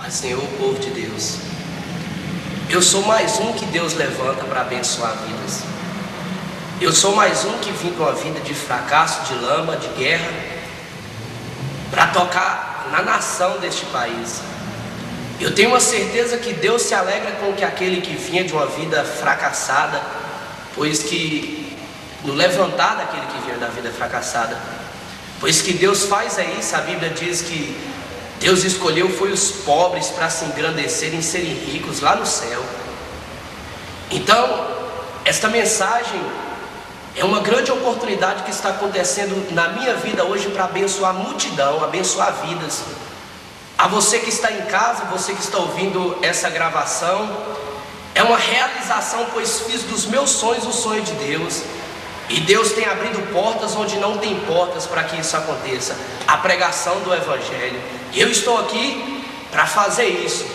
Senhor, povo de Deus, eu sou mais um que Deus levanta para abençoar vidas. Eu sou mais um que vim de uma vida de fracasso, de lama, de guerra, para tocar na nação deste país. Eu tenho uma certeza que Deus se alegra com que aquele que vinha de uma vida fracassada, pois que no levantar daquele que vinha da vida fracassada, pois que Deus faz isso. A Bíblia diz que Deus escolheu foi os pobres para se engrandecerem e serem ricos lá no céu. Então, esta mensagem é uma grande oportunidade que está acontecendo na minha vida hoje para abençoar a multidão, abençoar vidas. A você que está em casa, você que está ouvindo essa gravação, é uma realização, pois fiz dos meus sonhos o sonho de Deus. E Deus tem abrido portas onde não tem portas para que isso aconteça. A pregação do Evangelho. E eu estou aqui para fazer isso.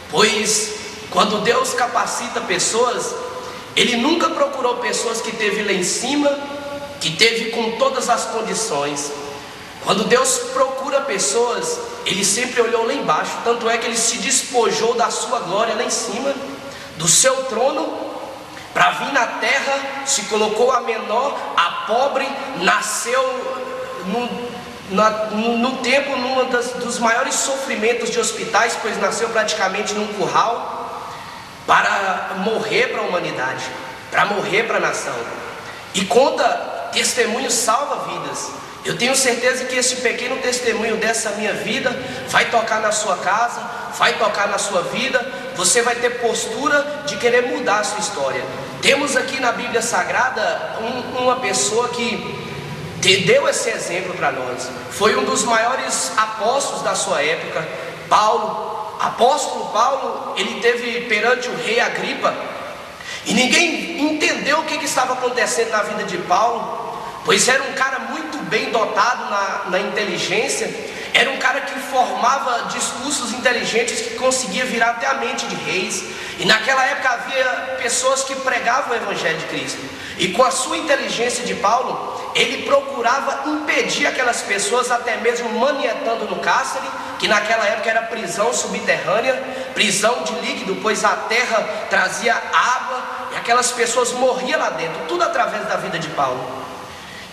Pois quando Deus capacita pessoas, Ele nunca procurou pessoas que teve lá em cima, que teve com todas as condições. Quando Deus procura pessoas, Ele sempre olhou lá embaixo. Tanto é que Ele se despojou da sua glória lá em cima, do seu trono, para vir na terra, se colocou a menor, a pobre, nasceu no tempo dos maiores sofrimentos de hospitais, pois nasceu praticamente num curral, para morrer para a humanidade, para morrer para a nação. E conta, testemunho salva vidas. Eu tenho certeza que esse pequeno testemunho dessa minha vida vai tocar na sua casa, vai tocar na sua vida. Você vai ter postura de querer mudar a sua história. Temos aqui na Bíblia Sagrada uma pessoa que deu esse exemplo para nós. Foi um dos maiores apóstolos da sua época, Paulo. Apóstolo Paulo, ele teve perante o rei Agripa, e ninguém entendeu o que estava acontecendo na vida de Paulo, pois era um cara muito bem dotado na inteligência. Era um cara que formava discursos inteligentes que conseguia virar até a mente de reis. E naquela época havia pessoas que pregavam o Evangelho de Cristo. E com a sua inteligência de Paulo, ele procurava impedir aquelas pessoas, até mesmo manietando no cárcere, que naquela época era prisão subterrânea, prisão de líquido, pois a terra trazia água e aquelas pessoas morriam lá dentro, tudo através da vida de Paulo.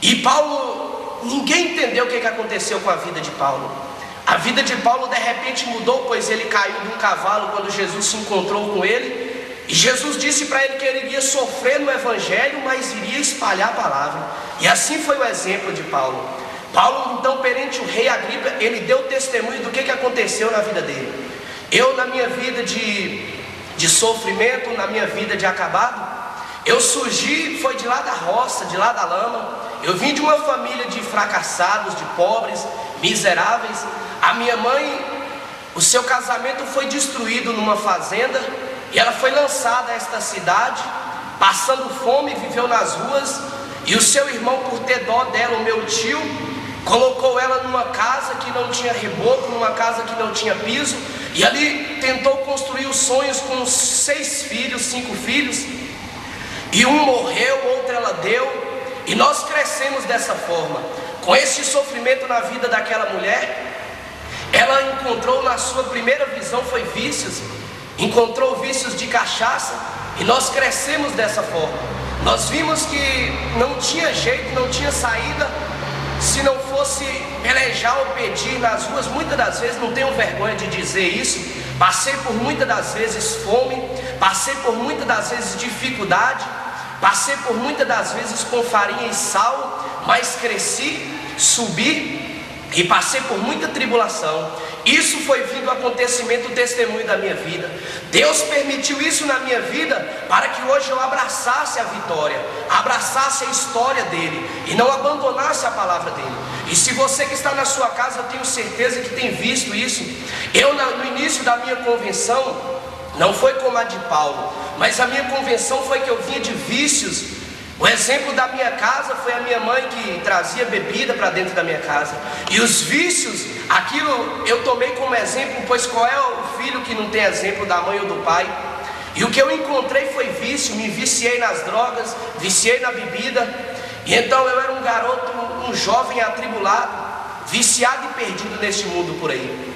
E Paulo, ninguém entendeu o que aconteceu com a vida de Paulo. A vida de Paulo de repente mudou, pois ele caiu de um cavalo quando Jesus se encontrou com ele. E Jesus disse para ele que ele iria sofrer no Evangelho, mas iria espalhar a palavra. E assim foi o exemplo de Paulo. Paulo, então, perante o rei Agripa, ele deu testemunho do que aconteceu na vida dele. Eu, na minha vida de sofrimento, na minha vida de acabado, eu surgi, foi de lá da roça, de lá da lama. Eu vim de uma família de fracassados, de pobres, miseráveis. A minha mãe, o seu casamento foi destruído numa fazenda, e ela foi lançada a esta cidade, passando fome, viveu nas ruas. E o seu irmão, por ter dó dela, o meu tio, colocou ela numa casa que não tinha reboco, numa casa que não tinha piso, e ali tentou construir os sonhos com 6 filhos, 5 filhos. E um morreu, outro ela deu. E nós crescemos dessa forma, com esse sofrimento na vida daquela mulher. Ela encontrou, na sua primeira visão, foi vícios. Encontrou vícios de cachaça. E nós crescemos dessa forma. Nós vimos que não tinha jeito, não tinha saída, se não fosse pelejar ou pedir nas ruas. Muitas das vezes, não tenho vergonha de dizer isso, passei por muitas das vezes fome, passei por muitas das vezes dificuldade, passei por muitas das vezes com farinha e sal, mas cresci, subi e passei por muita tribulação. Isso foi vindo acontecimento, o testemunho da minha vida. Deus permitiu isso na minha vida para que hoje eu abraçasse a vitória, abraçasse a história dele e não abandonasse a palavra dele. E se você que está na sua casa, eu tenho certeza que tem visto isso. Eu, no início da minha convenção, não foi como a de Paulo, mas a minha convenção foi que eu vinha de vícios. O exemplo da minha casa foi a minha mãe que trazia bebida para dentro da minha casa. E os vícios, aquilo eu tomei como exemplo, pois qual é o filho que não tem exemplo da mãe ou do pai? E o que eu encontrei foi vício, me viciei nas drogas, viciei na bebida. E então eu era um garoto, um jovem atribulado, viciado e perdido neste mundo por aí.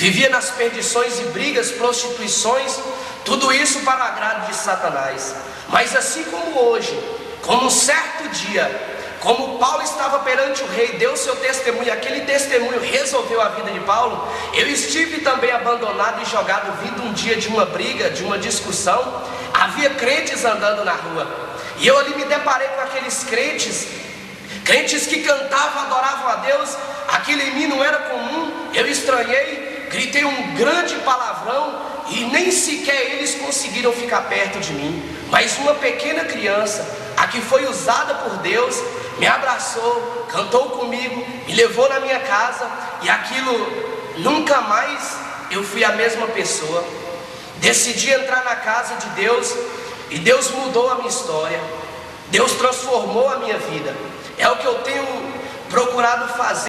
vivia nas perdições e brigas, prostituições, tudo isso para o agrado de Satanás. Mas assim como hoje, como um certo dia, como Paulo estava perante o rei, deu seu testemunho, aquele testemunho resolveu a vida de Paulo, eu estive também abandonado e jogado, vindo um dia de uma briga, de uma discussão, havia crentes andando na rua, e eu ali me deparei com aqueles crentes que cantavam, adoravam a Deus, aquilo em mim não era comum, eu estranhei, gritei um grande palavrão, e nem sequer eles conseguiram ficar perto de mim, mas uma pequena criança, a que foi usada por Deus, me abraçou, cantou comigo, me levou na minha casa, e aquilo, nunca mais eu fui a mesma pessoa. Decidi entrar na casa de Deus, e Deus mudou a minha história, Deus transformou a minha vida. É o que eu tenho procurado fazer.